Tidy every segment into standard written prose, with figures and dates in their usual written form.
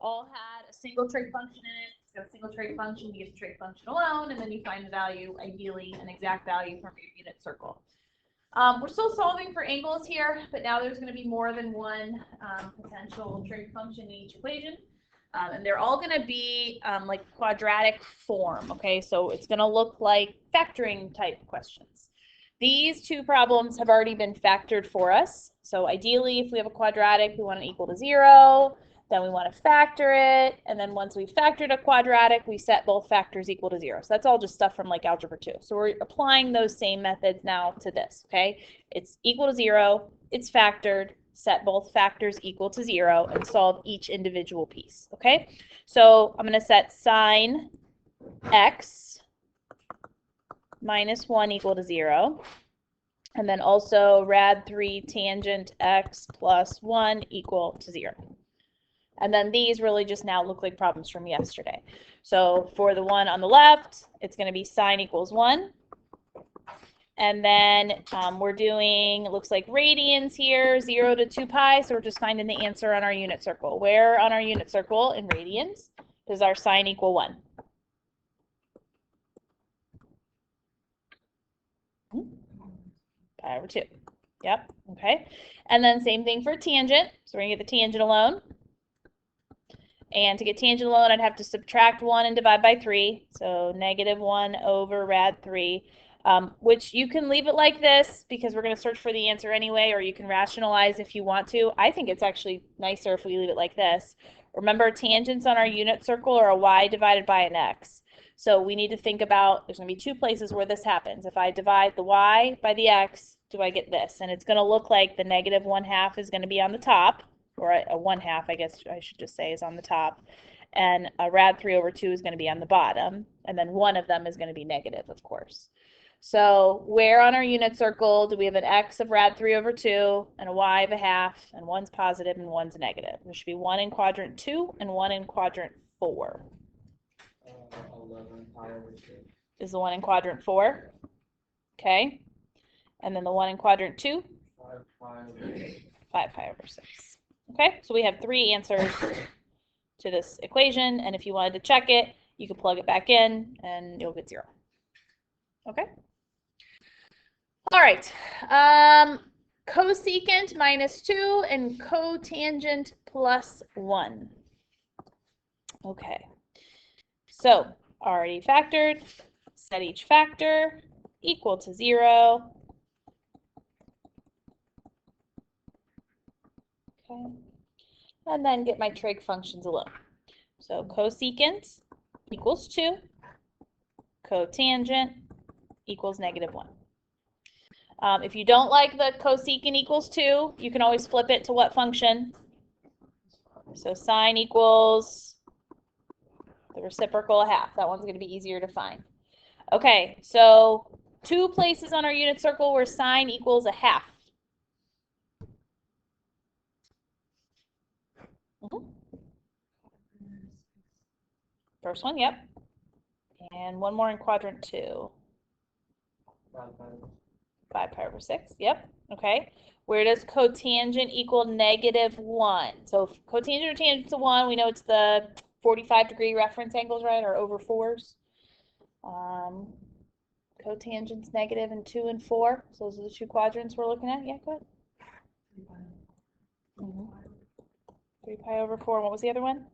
all had a single trig function in it. It's got a single trig function, you get the trig function alone, and then you find the value, ideally an exact value from your unit circle. We're still solving for angles here, but now there's going to be more than one potential trig function in each equation. And they're all going to be like quadratic form, okay? So it's going to look like factoring type questions. These two problems have already been factored for us. So ideally, if we have a quadratic, we want it equal to 0. Then we want to factor it. And then once we've factored a quadratic, we set both factors equal to 0. So that's all just stuff from like algebra 2. So we're applying those same methods now to this, okay? It's equal to 0. It's factored. Set both factors equal to 0 and solve each individual piece, okay? So I'm going to set sine x minus 1 equal to 0. And then also rad 3 tangent x plus 1 equal to 0. And then these really just now look like problems from yesterday. So for the one on the left, it's going to be sine equals 1. And then we're doing, it looks like radians here, 0 to 2 pi. So we're just finding the answer on our unit circle. Where on our unit circle in radians does our sine equal 1? Pi over 2. Yep, okay. And then same thing for tangent. So we're going to get the tangent alone. And to get tangent alone, I'd have to subtract 1 and divide by 3. So negative 1 over rad 3. Which you can leave it like this because we're going to search for the answer anyway, or you can rationalize if you want to. I think it's actually nicer if we leave it like this. Remember, tangents on our unit circle are a y divided by an x. So we need to think about, there's going to be two places where this happens. If I divide the y by the x, do I get this? And it's going to look like the negative 1/2 is going to be on the top, or a 1/2, I guess I should just say, is on the top. And a rad 3 over 2 is going to be on the bottom. And then one of them is going to be negative, of course. So where on our unit circle do we have an x of rad 3 over 2 and a y of 1/2, and one's positive and one's negative? There should be one in quadrant 2 and one in quadrant 4. 11 pi over 6. Is the one in quadrant 4? Okay. And then the one in quadrant 2? 5 pi over 6. 5 pi over 6. Okay, so we have 3 answers to this equation, and if you wanted to check it, you could plug it back in and you'll get 0. Okay. All right. Cosecant minus 2 and cotangent plus 1. Okay. So already factored, set each factor equal to 0. Okay. And then get my trig functions alone. So cosecant equals 2. Cotangent equals negative 1. If you don't like the cosecant equals 2, you can always flip it to what function? So sine equals the reciprocal of 1/2. That one's going to be easier to find. Okay, so 2 places on our unit circle where sine equals 1/2. First one, yep. And one more in quadrant 2. 5 pi over 6, yep, okay. Where does cotangent equal negative 1? So if cotangent or tangent to 1, we know it's the 45-degree reference angles, right, or over 4s. Cotangent's negative in 2 and 4. So those are the 2 quadrants we're looking at. Yeah, go ahead. 3 pi over 4. What was the other one?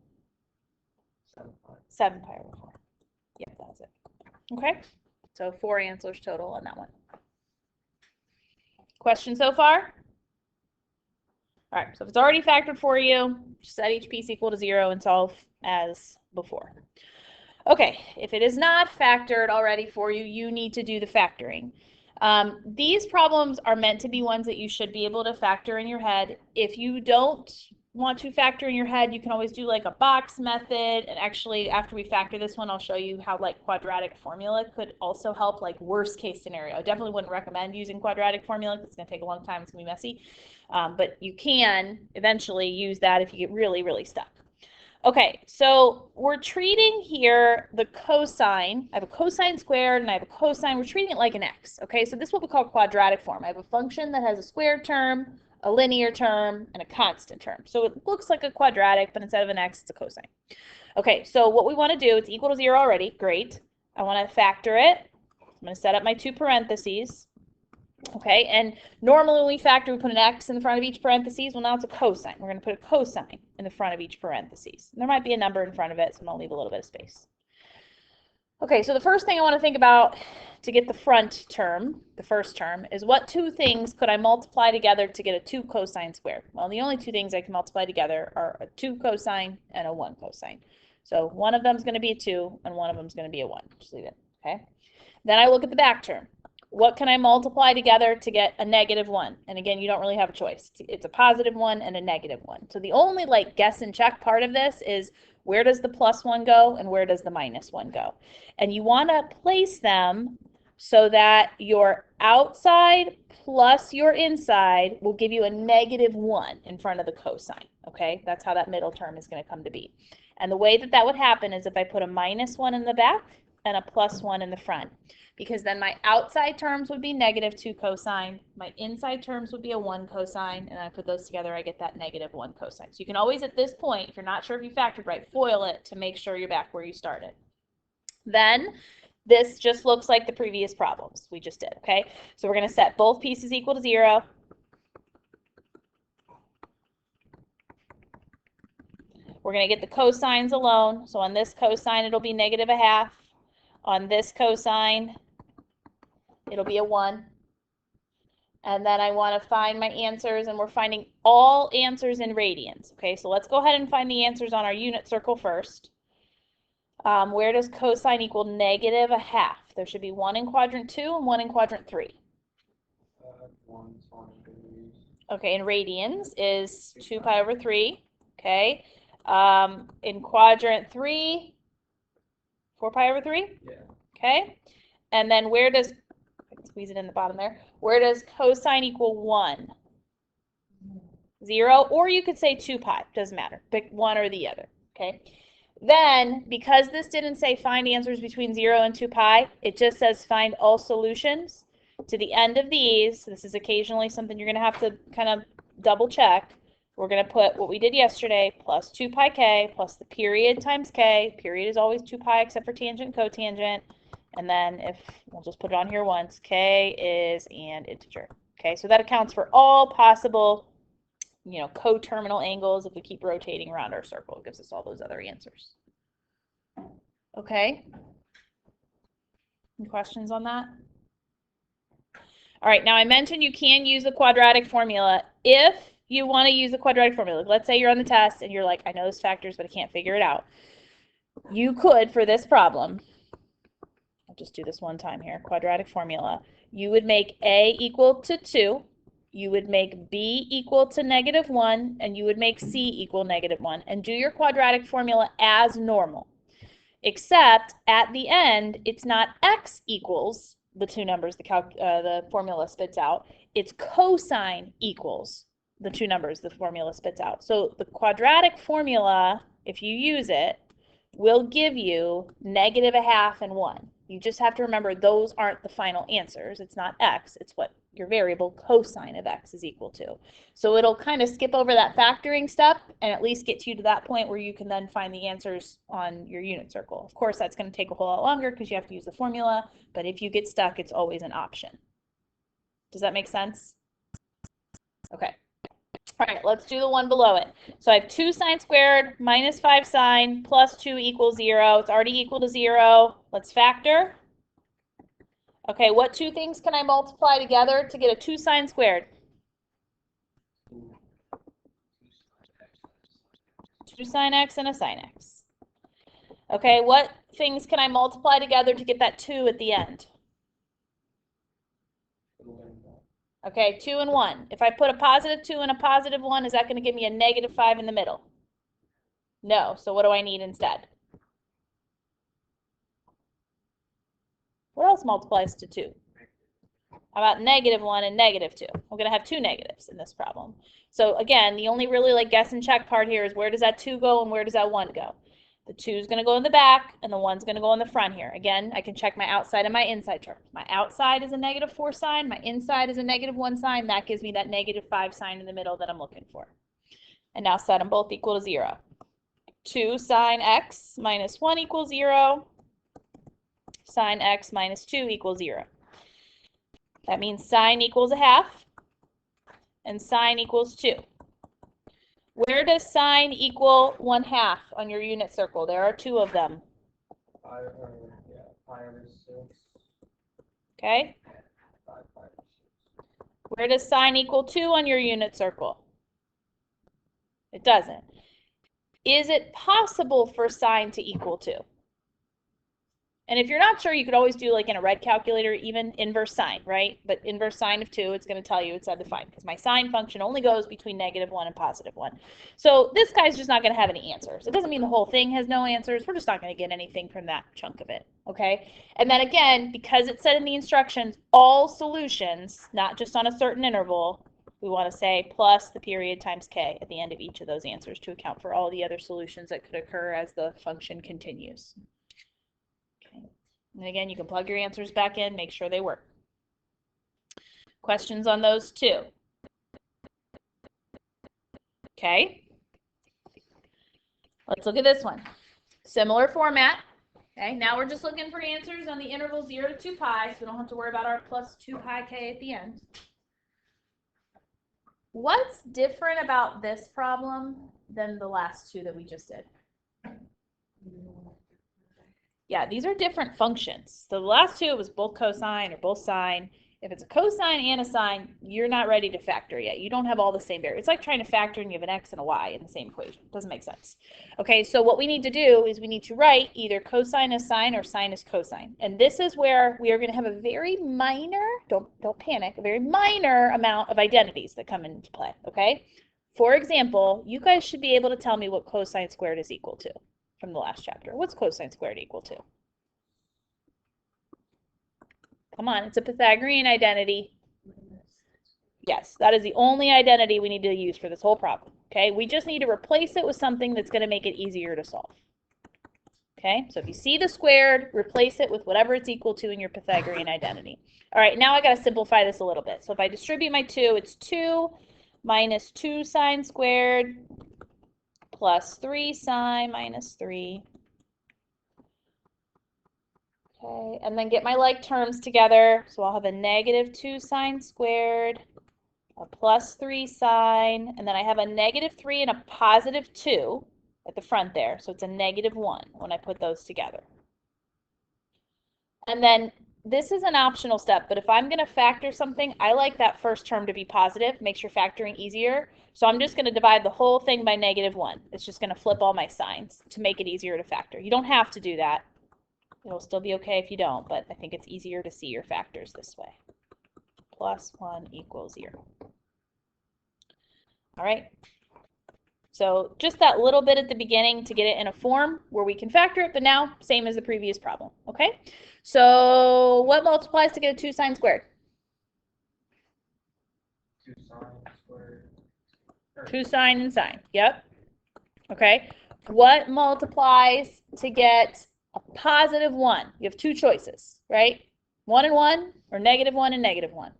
7 pi over 4. Yep, that's it. Okay, so 4 answers total on that one. Question so far? All right, so if it's already factored for you, just set each piece equal to 0 and solve as before. Okay, if it is not factored already for you, you need to do the factoring. These problems are meant to be ones that you should be able to factor in your head. If you don't want to factor in your head, you can always do like a box method. And actually, after we factor this one, I'll show you how like quadratic formula could also help, like worst case scenario. I definitely wouldn't recommend using quadratic formula. It's going to take a long time. It's going to be messy. But you can eventually use that if you get really, really stuck. Okay, so we're treating here the cosine. I have a cosine squared and I have a cosine. We're treating it like an x. Okay, so this is what we call quadratic form. I have a function that has a squared term, a linear term, and a constant term. So it looks like a quadratic, but instead of an x, it's a cosine. Okay, so what we want to do, it's equal to 0 already. Great. I want to factor it. I'm going to set up my two parentheses. Okay, and normally when we factor, we put an x in the front of each parentheses. Well, now it's a cosine. We're going to put a cosine in the front of each parentheses. There might be a number in front of it, so I'm going to leave a little bit of space. Okay, so the first thing I want to think about to get the front term, the first term, is what two things could I multiply together to get a 2 cosine squared? Well, the only two things I can multiply together are a 2 cosine and a 1 cosine. So one of them is going to be a 2, and one of them is going to be a 1. Just leave it, okay? Then I look at the back term. What can I multiply together to get a negative 1? And again, you don't really have a choice. It's a positive 1 and a negative 1. So the only like guess and check part of this is where does the plus 1 go and where does the minus 1 go? And you want to place them so that your outside plus your inside will give you a negative 1 in front of the cosine, okay? That's how that middle term is going to come to be. And the way that that would happen is if I put a minus 1 in the back and a plus 1 in the front, because then my outside terms would be negative 2 cosine, my inside terms would be a 1 cosine, and I put those together, I get that negative 1 cosine. So you can always, at this point, if you're not sure if you factored right, FOIL it to make sure you're back where you started. Then this just looks like the previous problems we just did, okay? So we're going to set both pieces equal to 0. We're going to get the cosines alone. So on this cosine, it'll be negative a half. On this cosine, it'll be a 1. And then I want to find my answers, and we're finding all answers in radians. Okay, so let's go ahead and find the answers on our unit circle first. Where does cosine equal negative a half? There should be 1 in quadrant 2 and 1 in quadrant 3. Okay, in radians is 2 pi over 3. Okay. In quadrant 3, 4 pi over 3? Yeah. Okay. And then where does, I can squeeze it in the bottom there, where does cosine equal 1? 0, or you could say 2 pi, doesn't matter. Pick one or the other, okay? Then, because this didn't say find answers between 0 and 2 pi, it just says find all solutions to the end of these. This is occasionally something you're going to have to kind of double check. We're going to put what we did yesterday, plus 2 pi k, plus the period times k. Period is always 2 pi except for tangent and cotangent. And then if, we'll just put it on here once, k is an integer. Okay, so that accounts for all possible, you know, coterminal angles. If we keep rotating around our circle, it gives us all those other answers. Okay. Any questions on that? All right, now I mentioned you can use the quadratic formula if you want to use the quadratic formula. Let's say you're on the test and you're like, I know those factors, but I can't figure it out. You could, for this problem, I'll just do this one time here, quadratic formula. You would make a equal to 2. You would make b equal to negative 1, and you would make c equal negative 1, and do your quadratic formula as normal. Except at the end, it's not x equals the two numbers the formula spits out. It's cosine equals the two numbers the formula spits out. So the quadratic formula, if you use it, will give you negative a half and 1. You just have to remember those aren't the final answers. It's not x, it's what your variable cosine of x is equal to. So it'll kind of skip over that factoring step and at least get you to that point where you can then find the answers on your unit circle. Of course, that's going to take a whole lot longer because you have to use the formula, but if you get stuck, it's always an option. Does that make sense? Okay. All right, let's do the one below it. So I have 2 sine squared minus 5 sine plus 2 equals 0. It's already equal to 0. Let's factor. Okay, what two things can I multiply together to get a 2 sine squared? 2 sine x and a sine x. Okay, what things can I multiply together to get that 2 at the end? Okay, 2 and 1. If I put a positive 2 and a positive 1, is that going to give me a negative 5 in the middle? No, so what do I need instead? What else multiplies to 2? How about negative 1 and negative 2? We're going to have 2 negatives in this problem. So again, the only really like guess and check part here is where does that 2 go and where does that 1 go? The 2 is going to go in the back, and the 1's going to go in the front here. Again, I can check my outside and my inside terms. My outside is a -4 sign. My inside is a -1 sign. That gives me that -5 sign in the middle that I'm looking for. And now set them both equal to 0. 2 sine x minus 1 equals 0. Sine x minus 2 equals 0. That means sine equals 1/2 and sine equals 2. Where does sine equal 1/2 on your unit circle? There are 2 of them. Pi over 6. Okay? Pi over 6. Where does sine equal 2 on your unit circle? It doesn't. Is it possible for sine to equal 2? And if you're not sure, you could always do like in a red calculator, even inverse sine, right? But inverse sine of 2, it's going to tell you it's undefined because my sine function only goes between -1 and +1. So this guy's just not going to have any answers. It doesn't mean the whole thing has no answers. We're just not going to get anything from that chunk of it, okay? And then again, because it said in the instructions, all solutions, not just on a certain interval, we want to say plus the period times k at the end of each of those answers to account for all the other solutions that could occur as the function continues. And again, you can plug your answers back in, make sure they work. Questions on those 2? Okay. Let's look at this one. Similar format. Okay, now we're just looking for answers on the interval 0 to 2 pi, so we don't have to worry about our plus 2 pi k at the end. What's different about this problem than the last 2 that we just did? Yeah, these are different functions. So the last 2 was both cosine or both sine. If it's a cosine and a sine, you're not ready to factor yet. You don't have all the same variables. It's like trying to factor and you have an x and a y in the same equation. It doesn't make sense. Okay, so what we need to do is we need to write either cosine as sine or sine as cosine. And this is where we are going to have a very minor, don't panic, a very minor amount of identities that come into play, okay? For example, you guys should be able to tell me what cosine squared is equal to from the last chapter. What's cosine squared equal to? Come on, it's a Pythagorean identity. Yes, that is the only identity we need to use for this whole problem. Okay, we just need to replace it with something that's going to make it easier to solve. Okay, so if you see the squared, replace it with whatever it's equal to in your Pythagorean identity. All right, now I got to simplify this a little bit. So if I distribute my 2, it's 2 minus 2 sine squared plus 3 sine minus 3. Okay, and then get my like terms together. So I'll have a -2 sine squared, a plus 3 sine, and then I have a -3 and a positive 2 at the front there. So it's a -1 when I put those together. And then this is an optional step, but if I'm going to factor something, I like that first term to be positive. Makes your factoring easier. So I'm just going to divide the whole thing by -1. It's just going to flip all my signs to make it easier to factor. You don't have to do that. It'll still be okay if you don't, but I think it's easier to see your factors this way. Plus 1 equals 0. All right. So just that little bit at the beginning to get it in a form where we can factor it, but now same as the previous problem. Okay. So what multiplies to get a 2 sine squared? 2 sine squared. 2 sine and sine. Yep. Okay. What multiplies to get a positive 1? You have 2 choices, right? 1 and 1 or -1 and -1.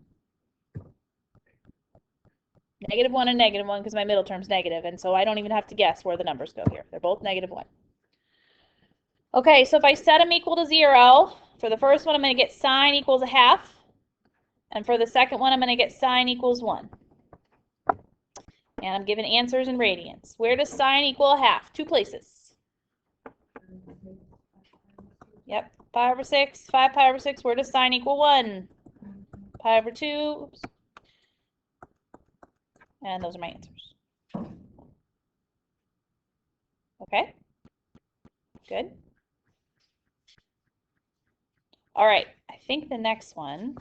-1 and -1 because my middle term's negative, and so I don't even have to guess where the numbers go here. They're both -1. Okay, so if I set them equal to 0, for the first one I'm going to get sine equals 1/2, and for the second one I'm going to get sine equals 1. And I'm given answers in radians. Where does sine equal 1/2? 2 places. Yep, pi over 6, 5 pi over 6. Where does sine equal 1? Pi over 2. Oops. And those are my answers. Okay, good. All right, I think the next one,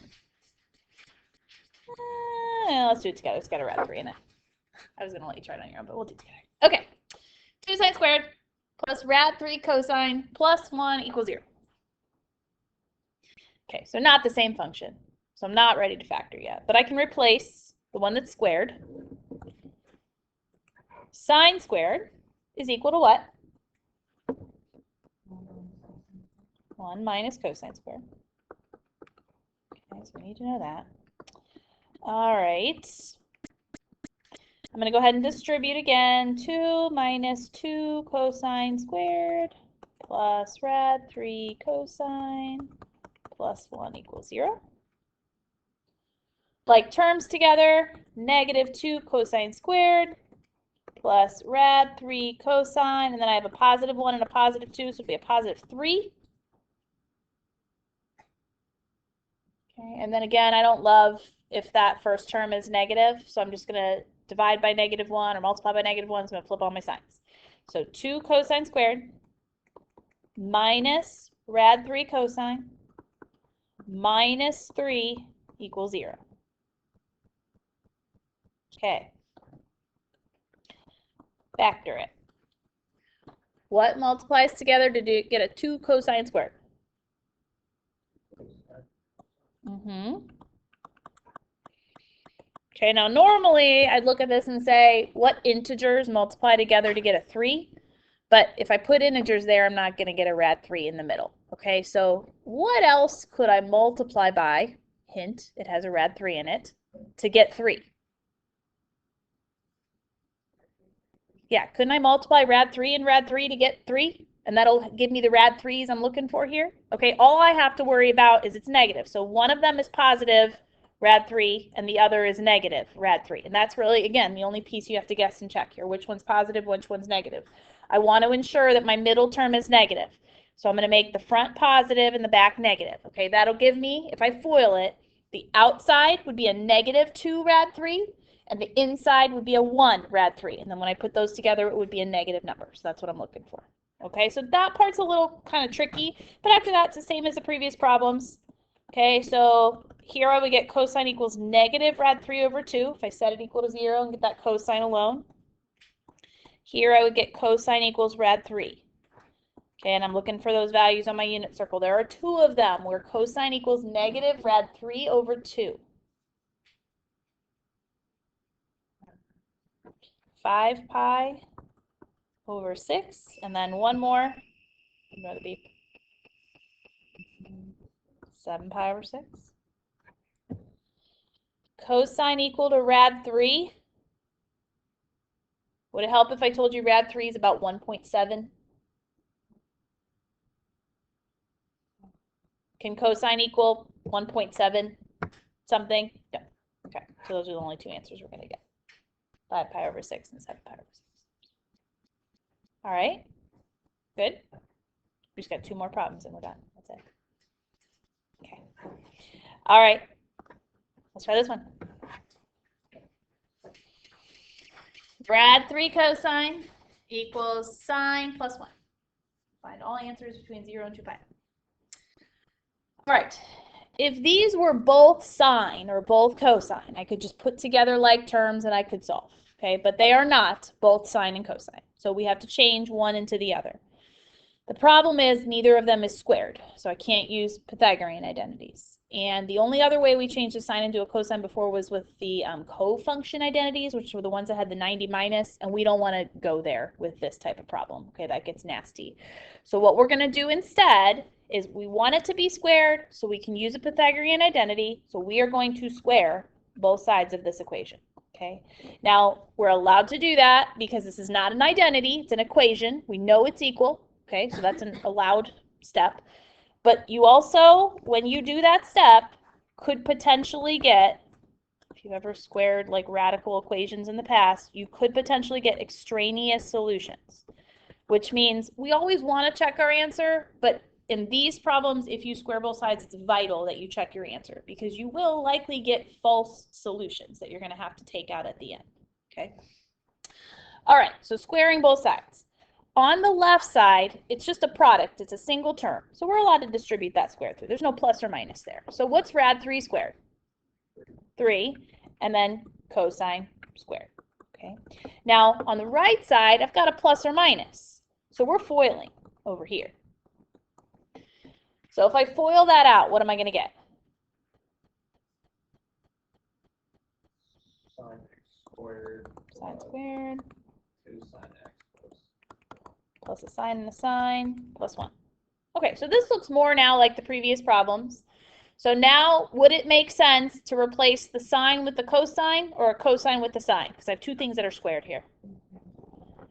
let's do it together. It's got a rad 3 in it. I was going to let you try it on your own, but we'll do it together. Okay, 2 sine squared plus rad 3 cosine plus 1 equals 0. Okay, so not the same function. So I'm not ready to factor yet, but I can replace the one that's squared. Sine squared is equal to what? 1 minus cosine squared. Okay, so we need to know that. All right. I'm going to go ahead and distribute again. 2 minus 2 cosine squared plus rad 3 cosine plus 1 equals 0. Like terms together, negative 2 cosine squared plus rad 3 cosine, and then I have a positive 1 and a positive 2, so it'll be a positive 3. Okay, and then again, I don't love if that first term is negative, so I'm just going to divide by negative 1 or multiply by negative 1, so I'm going to flip all my signs. So 2 cosine squared minus rad 3 cosine minus 3 equals 0. Okay. Factor it. What multiplies together to get a 2 cosine squared? Okay, now normally I'd look at this and say, what integers multiply together to get a 3? But if I put integers there, I'm not going to get a rad 3 in the middle. Okay, so what else could I multiply by? Hint, it has a rad 3 in it, to get 3. Yeah, couldn't I multiply rad 3 and rad 3 to get 3? And that'll give me the rad 3s I'm looking for here. Okay, all I have to worry about is it's negative. So one of them is positive, rad 3, and the other is negative, rad 3. And that's really, again, the only piece you have to guess and check here. Which one's positive, which one's negative. I want to ensure that my middle term is negative. So I'm going to make the front positive and the back negative. Okay, that'll give me, if I FOIL it, the outside would be a negative 2 rad 3, and the inside would be a 1 rad 3. And then when I put those together, it would be a negative number. So that's what I'm looking for. Okay, so that part's a little kind of tricky, but after that, it's the same as the previous problems. Okay, so here I would get cosine equals negative rad 3 over 2 if I set it equal to 0 and get that cosine alone. Here I would get cosine equals rad 3. Okay, and I'm looking for those values on my unit circle. There are 2 of them where cosine equals negative rad 3 over 2. 5 pi over 6, and then one more. Another beep. 7 pi over 6. Cosine equal to rad 3. Would it help if I told you rad 3 is about 1.7? Can cosine equal 1.7 something? No. Okay, so those are the only 2 answers we're going to get. 5 pi over 6 and 7 pi over 6. All right, good. We just got 2 more problems and we're done. That's it. Okay. All right, let's try this one. Rad 3 cosine equals sine plus 1. Find all answers between 0 and 2 pi. All right, if these were both sine or both cosine, I could just put together like terms and I could solve. Okay, but they are not both sine and cosine. So we have to change one into the other. The problem is neither of them is squared, so I can't use Pythagorean identities. And the only other way we changed a sine into a cosine before was with the cofunction identities, which were the ones that had the 90 minus, and we don't want to go there with this type of problem. Okay, that gets nasty. So what we're going to do instead is we want it to be squared so we can use a Pythagorean identity. So we are going to square both sides of this equation. Okay, now we're allowed to do that because this is not an identity, it's an equation. We know it's equal. Okay, so that's an allowed step. But you also, when you do that step, could potentially get, if you've ever squared like radical equations in the past, you could potentially get extraneous solutions, which means we always want to check our answer, but in these problems, if you square both sides, it's vital that you check your answer because you will likely get false solutions that you're going to have to take out at the end. Okay. All right, so squaring both sides. On the left side, it's just a product. It's a single term. So we're allowed to distribute that square through. There's no plus or minus there. So what's rad 3 squared? 3, and then cosine squared. Okay. Now, on the right side, I've got a plus or minus. So we're foiling over here. So if I FOIL that out, what am I going to get? Sine x squared. Sine squared. 2 sine x Plus a sine and a sine, plus 1. Okay, so this looks more now like the previous problems. So now, would it make sense to replace the sine with the cosine or a cosine with the sine? Because I have two things that are squared here.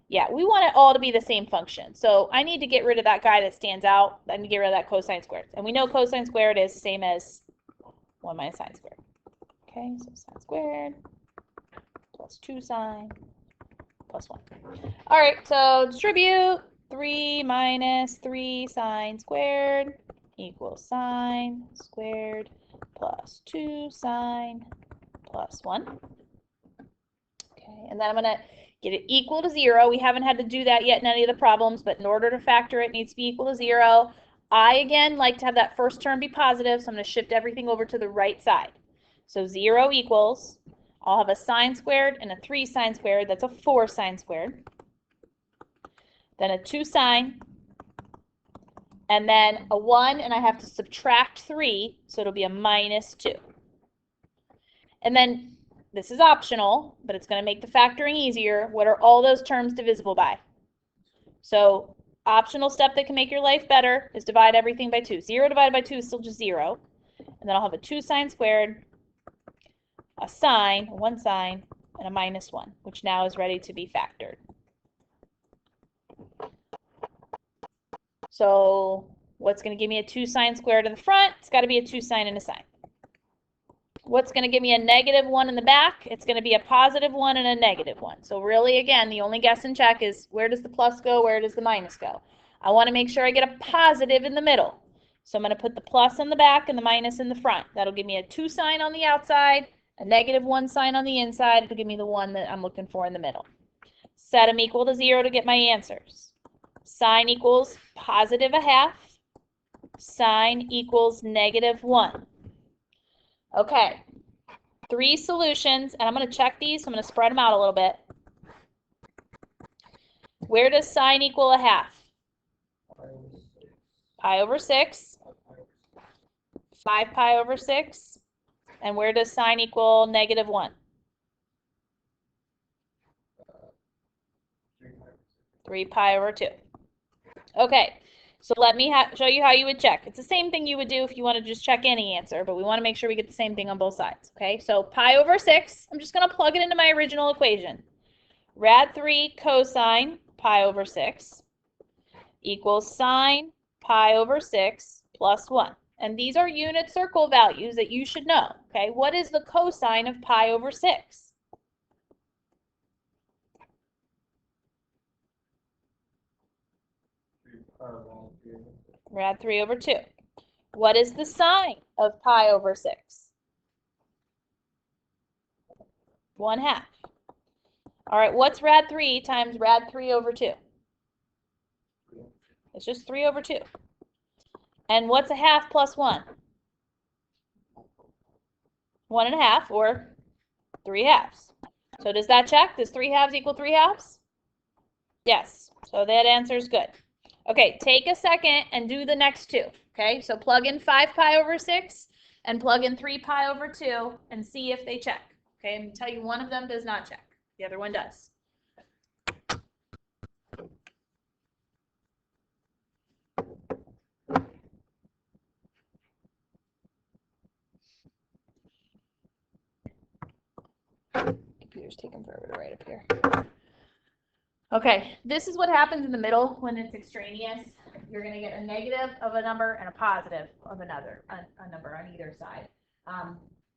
Yeah, we want it all to be the same function. So I need to get rid of that guy that stands out. I need to get rid of that cosine squared. And we know cosine squared is the same as 1 minus sine squared. Okay, so sine squared plus 2 sine plus 1. All right, so distribute 3 minus 3 sine squared equals sine squared plus 2 sine plus 1. Okay, and then I'm going to get it equal to 0. We haven't had to do that yet in any of the problems, but in order to factor it needs to be equal to 0. I, again, like to have that first term be positive, so I'm going to shift everything over to the right side. So 0 equals, I'll have a sine squared and a 3 sine squared. That's a 4 sine squared. Then a 2 sine, and then a 1, and I have to subtract 3, so it'll be a minus 2. And then this is optional, but it's going to make the factoring easier. What are all those terms divisible by? So optional step that can make your life better is divide everything by 2. 0 divided by 2 is still just 0. And then I'll have a 2 sine squared, a sine, 1 sine, and a minus 1, which now is ready to be factored. So what's going to give me a 2 sine squared in the front? It's got to be a 2 sine and a sine. What's going to give me a negative 1 in the back? It's going to be a positive 1 and a negative 1. So really, again, the only guess and check is where does the plus go, where does the minus go? I want to make sure I get a positive in the middle. So I'm going to put the plus in the back and the minus in the front. That'll give me a 2 sign on the outside, a negative 1 sign on the inside. It'll give me the one that I'm looking for in the middle. Set them equal to 0 to get my answers. Sine equals positive a half. Sine equals negative 1. Okay, 3 solutions, and I'm going to check these. So I'm going to spread them out a little bit. Where does sine equal a half? Pi over 6. 5 pi over 6. And where does sine equal negative 1? 3 pi over 2. Okay, so let me show you how you would check. It's the same thing you would do if you want to just check any answer, but we want to make sure we get the same thing on both sides. Okay, so pi over 6, I'm just going to plug it into my original equation. Rad 3 cosine pi over 6 equals sine pi over 6 plus 1. And these are unit circle values that you should know. Okay, what is the cosine of pi over 6? Rad 3 over 2. What is the sine of pi over 6? 1/2. All right, what's rad 3 times rad 3 over 2? It's just 3 over 2. And what's a half plus 1? 1.5, or 3 halves. So does that check? Does 3 halves equal 3 halves? Yes, so that answer is good. Okay, take a second and do the next two. Okay, so plug in 5 pi over 6 and plug in 3 pi over 2 and see if they check. Okay, I'm going to tell you one of them does not check. The other one does. Computer's taking forever to write up here. Okay, this is what happens in the middle when it's extraneous. You're going to get a negative of a number and a positive of another, a number on either side.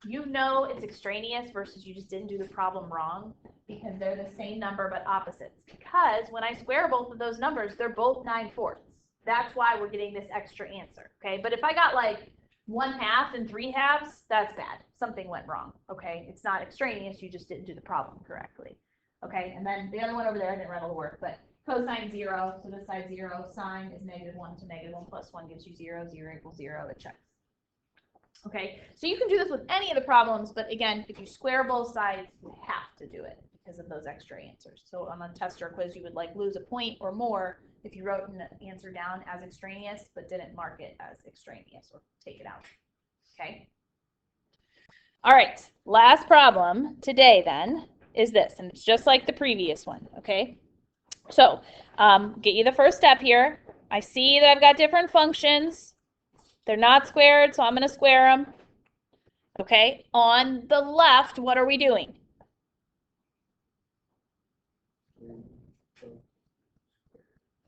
You know it's extraneous versus you just didn't do the problem wrong because they're the same number but opposites. Because when I square both of those numbers, they're both 9/4. That's why we're getting this extra answer. Okay, but if I got like 1/2 and 3 halves, that's bad. Something went wrong. Okay, it's not extraneous. You just didn't do the problem correctly. Okay, and then the other one over there, I didn't run all the work, but cosine 0, so this side 0, sine is -1, so -1 plus 1 gives you 0, 0 equals 0, it checks. Okay, so you can do this with any of the problems, but again, if you square both sides, you have to do it because of those extra answers. So on a test or quiz, you would like lose a point or more if you wrote an answer down as extraneous, but didn't mark it as extraneous or take it out. Okay. All right, last problem today then is this, and it's just like the previous one, okay? So get you the first step here. I see that I've got different functions. They're not squared, so I'm going to square them. Okay, on the left, what are we doing?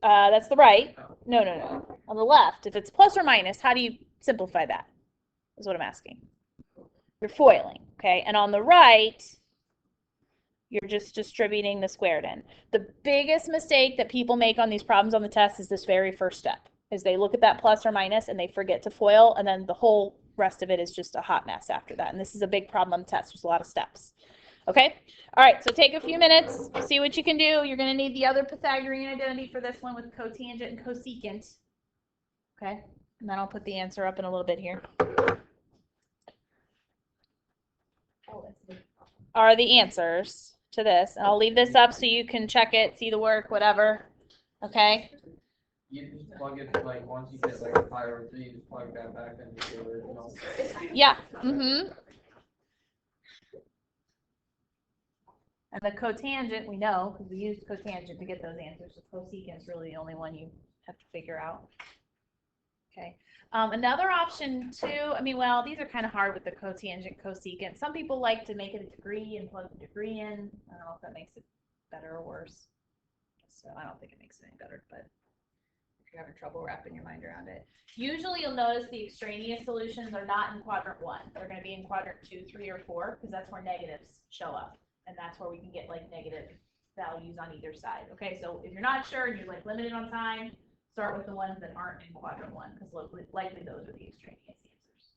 That's the right. No. On the left, if it's plus or minus, how do you simplify that? Is what I'm asking. You're foiling, okay? And on the right, you're just distributing the squared in. The biggest mistake that people make on these problems on the test is this very first step, is they look at that plus or minus and they forget to FOIL, and then the whole rest of it is just a hot mess after that. And this is a big problem on the test. There's a lot of steps. Okay? All right, so take a few minutes, see what you can do. You're going to need the other Pythagorean identity for this one with cotangent and cosecant. Okay? And then I'll put the answer up in a little bit here. Are the answers to this. And I'll leave this up so you can check it, see the work, whatever. Okay? You just plug it, like, once you get like a 5 or 3, you just plug that back into the original. Yeah. And the cotangent, we know, because we used cotangent to get those answers. The cosecant is really the only one you have to figure out. Okay. Another option too, I mean, well, these are kind of hard with the cotangent, cosecant. Some people like to make it a degree and plug the degree in. I don't know if that makes it better or worse. So I don't think it makes it any better, but if you're having trouble wrapping your mind around it. Usually you'll notice the extraneous solutions are not in quadrant 1. They're going to be in quadrant 2, 3, or 4, because that's where negatives show up. And that's where we can get like negative values on either side. Okay, so if you're not sure and you're like limited on time, start with the ones that aren't in quadrant 1, because likely those are the extraneous answers.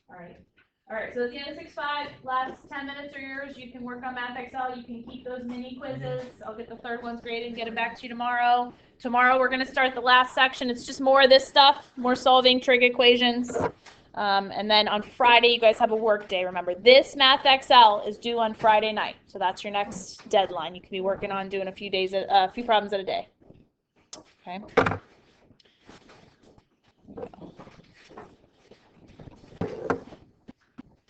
All right, so at the end of 6-5, last 10 minutes are yours. You can work on Math Excel. You can keep those mini quizzes. I'll get the third ones graded and get it back to you tomorrow. Tomorrow we're going to start the last section. It's just more of this stuff, more solving trig equations. And then on Friday, you guys have a work day. Remember, this Math Excel is due on Friday night. So that's your next deadline. You can be working on doing a few problems at a day. Okay.